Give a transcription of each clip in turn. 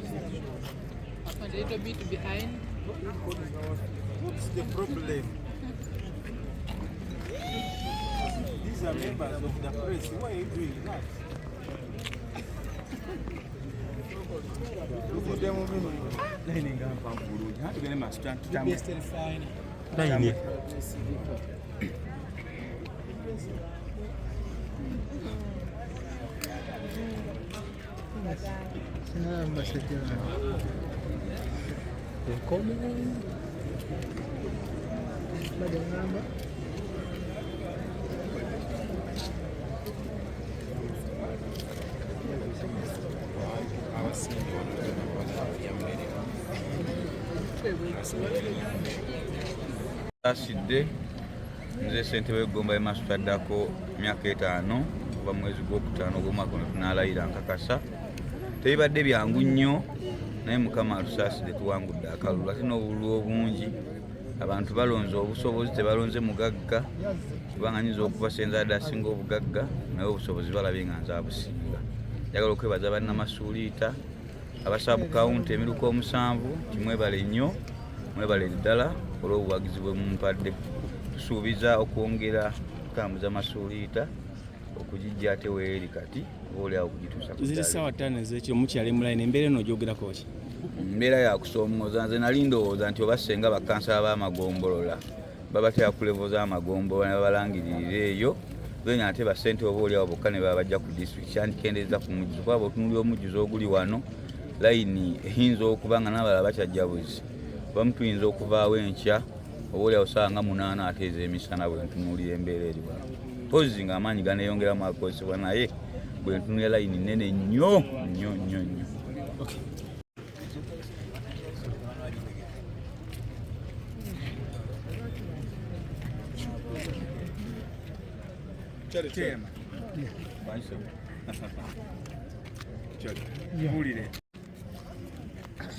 And a little bit behind. What's the problem? These are members of the press. Why are you doing that? Asidde nze ssentebe w'eggomba y'e Masuta addako myaka 5 kuva mu mwezi gw'okutaano ogw'omwaka guno tunaalayira nkakasa. Tebibadde byangu nnyo naye Mukama atusaasidde tuwangudde akalulu. Ate n'obululu obungi abantu balonze obusobozi tebalonze mugagga kubanga nyinza okubasenza adde asinga obugagga naye obusobozi balabye nga nze abusinga. Njagala okwebaza bannamasuuliita abasabu kawunti emiruka 7 kimwebale nnyo mwebale ddala olw'obuwagizi bwe mumpadde. Tusuubiza okwongera okutambuza masuuliita okugijja ate weeri kati obaolyawo okugituusa ku ziri ssaawa 5 ez'ekiro mukyali mulayini embeera eno ogyogerako ki? Mbeera ya kusoomooza. Nze nali ndowooza nti oba senga bakansala b'amagombolola babatera ku levo z'amagombolola ne babalangirira eyo benya ate bassente obaolyawo bokka ne baba bajja ku disitulikiti kyandikendeeza ku mujjuzo kuba otunulira omujjuzo oguli wano layini eyinza okuba nga n'abalala bakyajja buzi bamu tuyinza okuvaawo enkya obaolyawo ssaawa nga 8 ate ez'emisana bwe ntunuulira embeera eri wano pozi ng'amaanyi ganeeyongeramu akozesebwa naye bwe ntunulira layini nnene nnyo nnyo nnyo nnyo.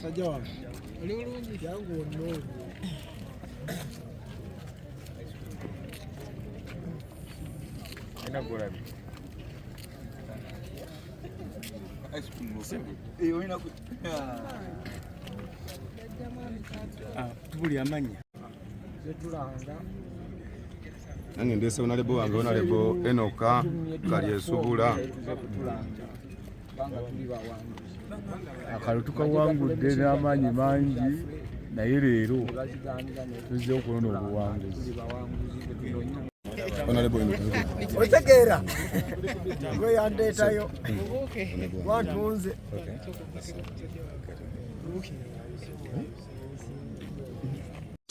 Sajja wange oli bulungi yangu wonna tubuli amannya zetulanga nange ndeese onalebo wange onalebo Enoka Kalyesubula akalu tukawangudde n'amaanyi mangi naye leero tuzze okulona obuwanguzi. otegeera gwe yandeetayo wantunze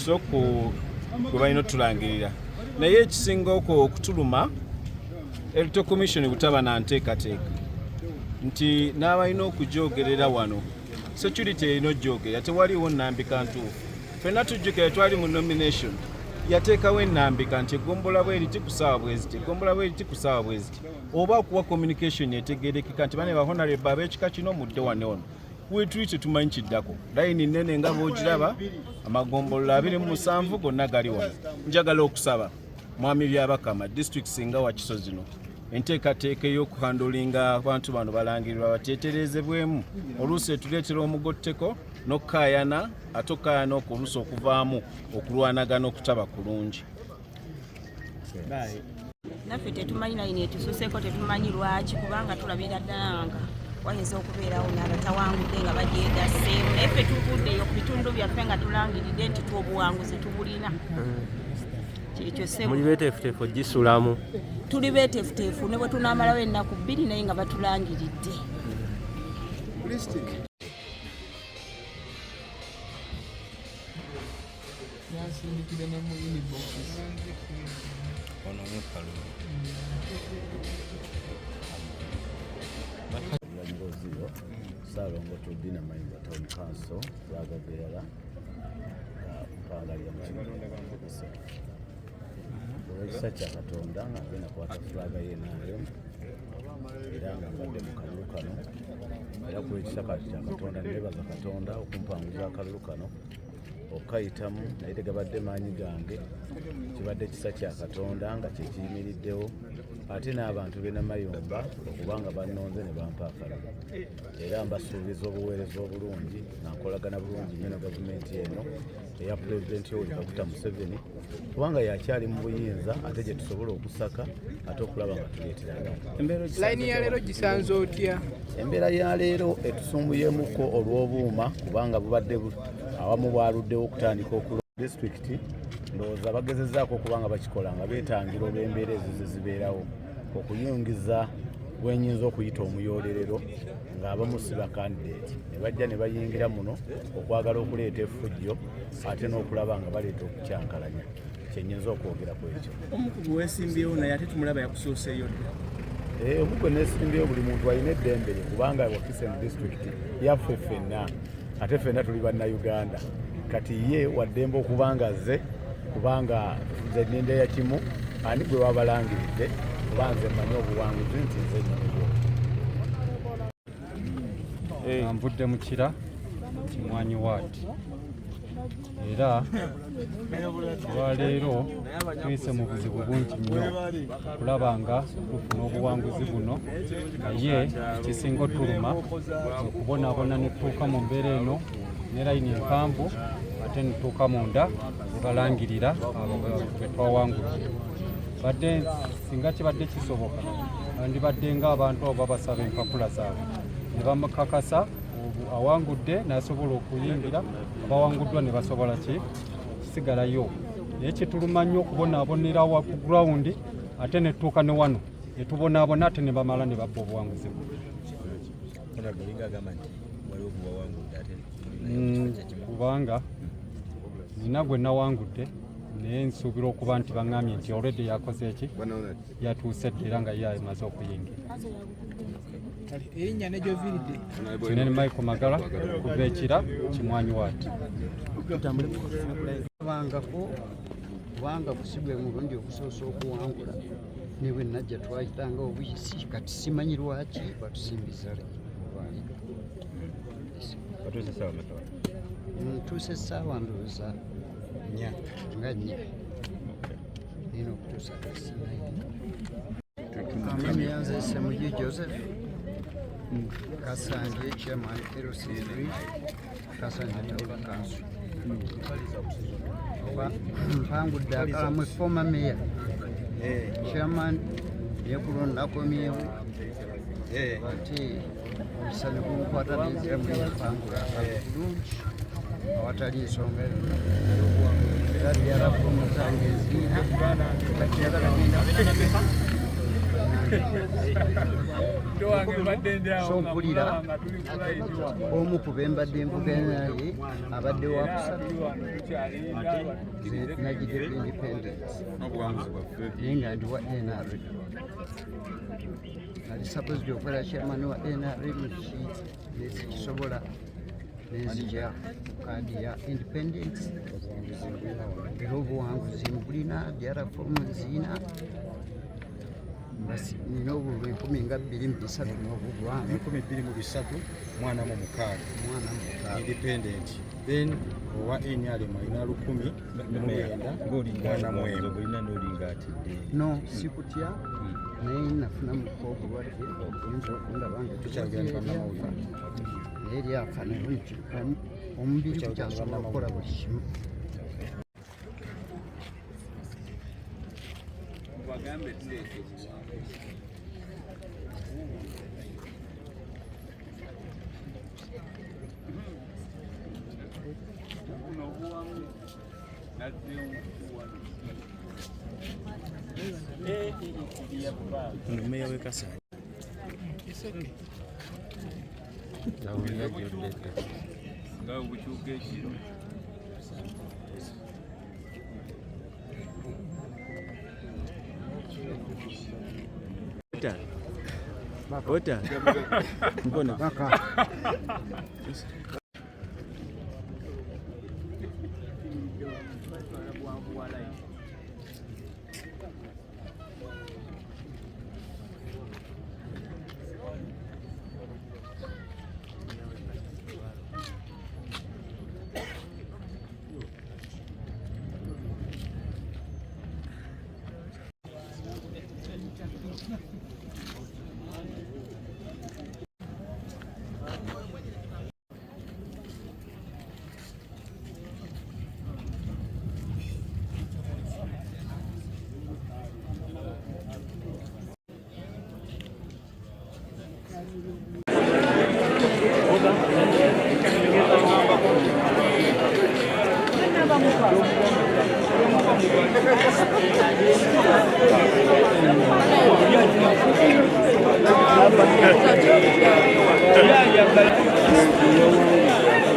soko gwe balina otulangirira naye ekisinga okutuluma Electoral Commission butaba na nteekateeka nti n'abalina okujoogerera wano security erina ojjoogera tewaliwo nnambika ntuufu. Ffenna tujjukira twali mu nomination yateekawo ennambika nti eggombola bwe riti ku ssaawa bwe ziti eggombola bwe riti ku ssaawa bwe ziti oba okuwa communication etegeerekeka nti bane bahonareba ab'ekika kino mudde wano weetuli tetumanyi kiddako layini nnene nga bw'ogiraba amagombolola 27 gonna gali wano. Njagala okusaba mwami Byabakama district singa wa Kisozi no enteekateeka ey'okuhandolinga abantu bano balangirirwa bateeterezebwemu oluusi etuleetera omugotteko n'okkaayana ate okkaayana okuluusi okuvaamu okulwanagana okutaba kulungi. Naffe tetumanyi layini etususeeko tetumanyi lwaki kubanga tulabira ddala nga wayinza okubeerawo n'abatawangudde nga bagyegasseemu naye ffe tuvuddeyo ku bitundu byaffe nga tulangiridde nti obuwanguzi tubulina. Muli beeteefuteefu ogisulamu? Tuli beeteefuteefu ne bwe tunaamalawo ennaku 2 naye nga batulangiridde. Saalongo Tudina Mayimba Town Council Ragabeera mpagalira ekisa kya Katonda nga agenda kwata fulaga yenaayo era nga mbadde mu kalulu kano era ku ekisa kya Katonda nebaza Katonda okumpanguza akalulu kano okayitamu naye tegabadde maanyi gange kibadde ekisa kya Katonda nga kyekiyimiriddewo ate n'abantu b'e Namayumba okubanga bannonze ne bampa akalulu era mbasuubiza obuweereza obulungi nga nkolagana bulungi nnyo ne gavumenti eno eya pulezidenti Yoweri Kaguta Museveni kubanga yakyali mu buyinza ate gye tusobola okusaka ate okulaba nga tuleetera abantu. Layini ya leero gisanze otya? Embeera ya leero etusumbuyemuko olw'obuuma kubanga bubadde awamu bwaluddewo okutandika okulwa disitulikiti. Ndowooza bagezezzaako okubanga bakikola nga beetangira olw'embeera ezo ze zibeerawo okuyingiza bwenyinza okuyita omuyoolerero ng'abamu si bakandideeti ne bajja ne bayingira muno okwagala okuleeta effujjo ate n'okulaba nga baleeta okukyankalanya kyenyinza okwogera ku ekyo. Omukugu weesimbyewo naye ate tumulaba yakusoseeyo dda. Omugwe neesimbyewo buli muntu alina eddembe lye kubanga Wakisenge disitulikiti yaffe ffenna ate ffenna tuli bannayuganda kati ye waddembe okubanga ze kubanga nze nninda ya kimu ani gwe wabalangiridde kuba nze mmanyi obuwanguzi nti nze nnyinigo. Nvudde mu kira Kimwanyi waati era olwaleero tuyise mu buzibu bungi nnyo kulaba nga tufuna obuwanguzi buno naye ekisinga otuluma okubonaabona ne tutuuka mu mbeera eno ne layini empanvu ate ne tutuuka munda ne balangirira abo be twawangudde. Badde singa kibadde kisoboka bandibadde ng'abantu abo babasaba empapula zaabwe ne bamukakasa awangudde n'asobola okuyingira abawanguddwa ne basobola kisigalayo. Naye kituluma nnyo okubonaabonera ku gurawundi ate ne tutuuka ne wano ne tubonaabona ate ne bamala ne babba obuwanguzi bwe. Kubanga nina gwe nawangudde naye nsuubira okuba nti baŋŋambye nti already yakoze eki yatuuse dda era nga ye amaze okuyingira. Erinnya ne gy'oviiridde? Kinene Michael Magala kuva ekira Kimwanyi waati. Bangako kubanga busibwe mulundi okusoose okuwangula ne bwe najja twayitanga obuyisi kati simanyi lwaki batusimbiza ntuuse essaawa ndowooza nga nnya nina okutuusa amanya nze Ssemugi Joseph Kasanje chairman LC3 Kasanje Town Council mpangudde akalamu former mayor chairman yekulon nakomyewo ate omusane gunkwata nenzira mumpangula bulungi awatali ensonga era lyarafomu zange eziina bakyagala genda so mpulira omu ku bembadde envuganya naye abadde wakusatu nagidde independence naye nga ndi wa NRM ali supposed okubeera chairman wa NRM nekisobola nenzija kaadi ya independence era obuwanguzi mbulina dyara fomu nziina nina obululu 2023 n'obugwanvu 2023 mwana mu mukaaga independent then owa NRM alina 10 ng'olingana mwemu olina n'olingaatidde no sikutya naye nafuna muko obulwadde oyinza okundaba nga tukyagenda namawulire naye lyafa naye omubiri gukyasobola okukola buli kimu. Meya w'e Kasanje nga bukyuka ekiro Ota mbona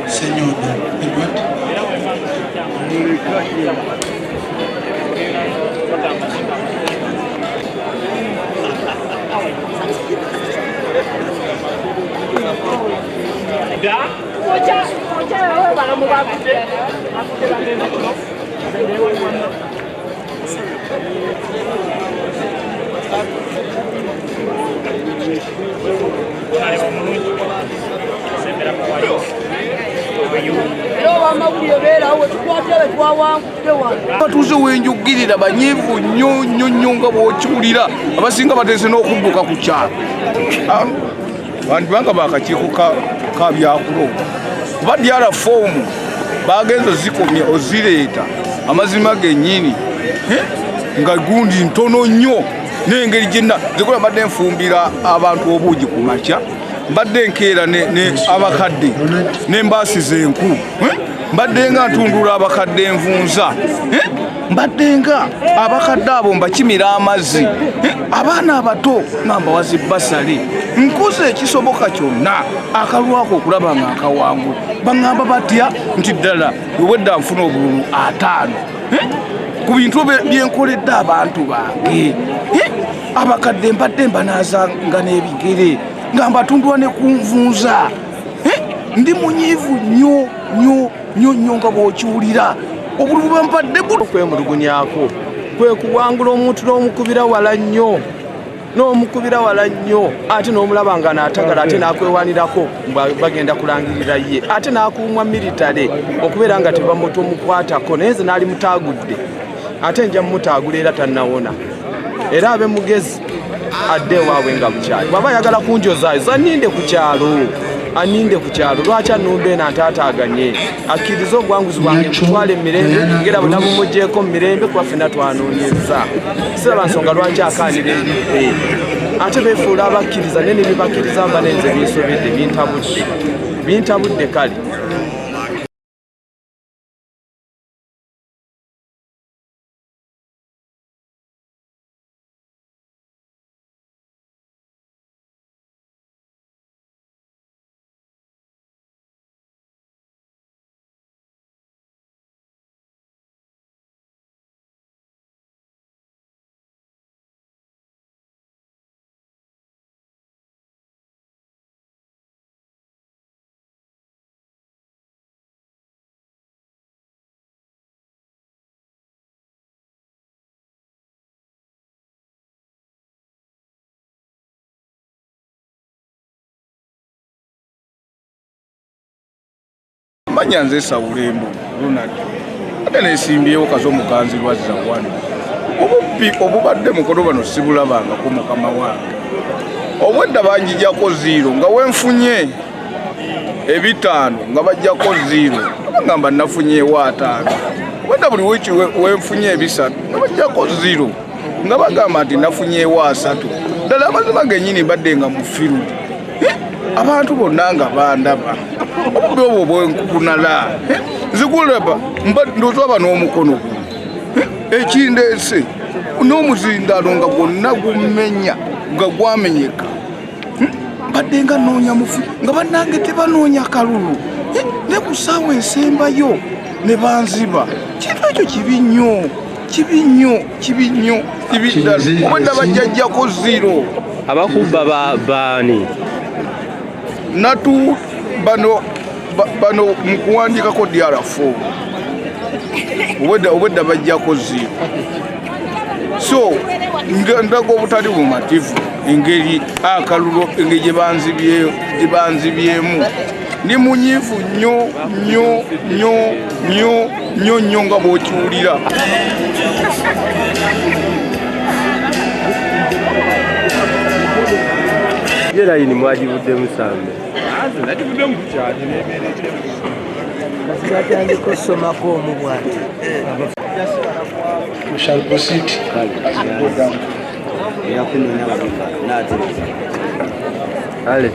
Senhor Edward. batuuze wenjugirira banyiivu nnyo nga bw'okiwulira abasinga bateese n'okudduka ku kyalo bantu banga bakakiiko ka byakulo kuba dyala foomu bagenza zikomya ozireeta amazima gennyini nga gundi ntono nnyo n'engeri gyenna zikola mbadde nfumbira abantu obuugi ku makya mbadde nkeera ne abakadde n'embaasi z'enku mbadde nga ntundula abakadde envunza mbadde nga abakadde abo mbakimira amazzi abaana abato nga mbawazi basale nkoze ekisoboka kyonna akalwako okulaba nga akawangula baŋŋamba batya nti ddala wewedda nfuna obululu 5 ku bintu byenkoledde abantu bange abakadde mbadde mbanaazanga n'ebigere nga mbatundwa ne ku nvunza ndi munyiivu nnyo nga bw'okiwulira obululu bwampadde okwemulugunyako kwe kuwangula omuntu n'omukubira wala nnyo ate n'omulaba nga naatagala ate n'akwewanirako bagenda kulangirira ye ate n'akuumwa militale okubeera nga tebamukwatako naye nze n'ali mutaagudde ate nja mumutaagula era tannawona era abe mugezi adde ewaabwe nga bukyali bw'aba ayagala kunjozaayo zaninde ku kyalo lwaki annumba eno antaataaganye akkiriza obwanguzi bwange butwala emirembe ngera bwe nabumugjeeko mu mirembe kuba ffenna twanoonyeza siraba nsonga lwaki akaanira ebibbe ate beefuula abakkiriza naye ne bibakkiriza mba nenze binsobedde bintabudde kale manya nze Sawulembo Ronald ate nesimbyewo kazo muganzi lwazza wano obubbi obubadde mukono bano sibulabangako mukama wange obwedda banjijjako 0 nga wenfunye ebitaano nga bajjako 0 abagamba nafunyeewo 5 obwedda buli wiki wenfunye ebisatu nga bajjako 0 nga bagamba nti nafunyeewo 3 ddala amazima gennyini mbadde nga mufirudi abantu bonna nga bandaba obubbi obwo bwenkukunala nzigulaba ndozaba n'omukono ekindeese n'omuzindalo nga gwonna gummenya nga gwamenyeka mbadde nga noonya mufu nga bannange tebanoonya kalulu ne ku ssaawa ensembayo ne banziba kintu ekyo kibi nnyo ddala obwedda bajjajjako 0 abakubba baani natu bano mukuwandikako DR4 obwedda bajjako 0 so ndaga obutali bumativu engeri akalulu engeri gye banzibyemu ndi munyiivu nnyo nga bw'okiwulira Yerayini mwagibudde musambe nagibudde mu bukyali Katandika osomako omubwati. We shall proceed. Ale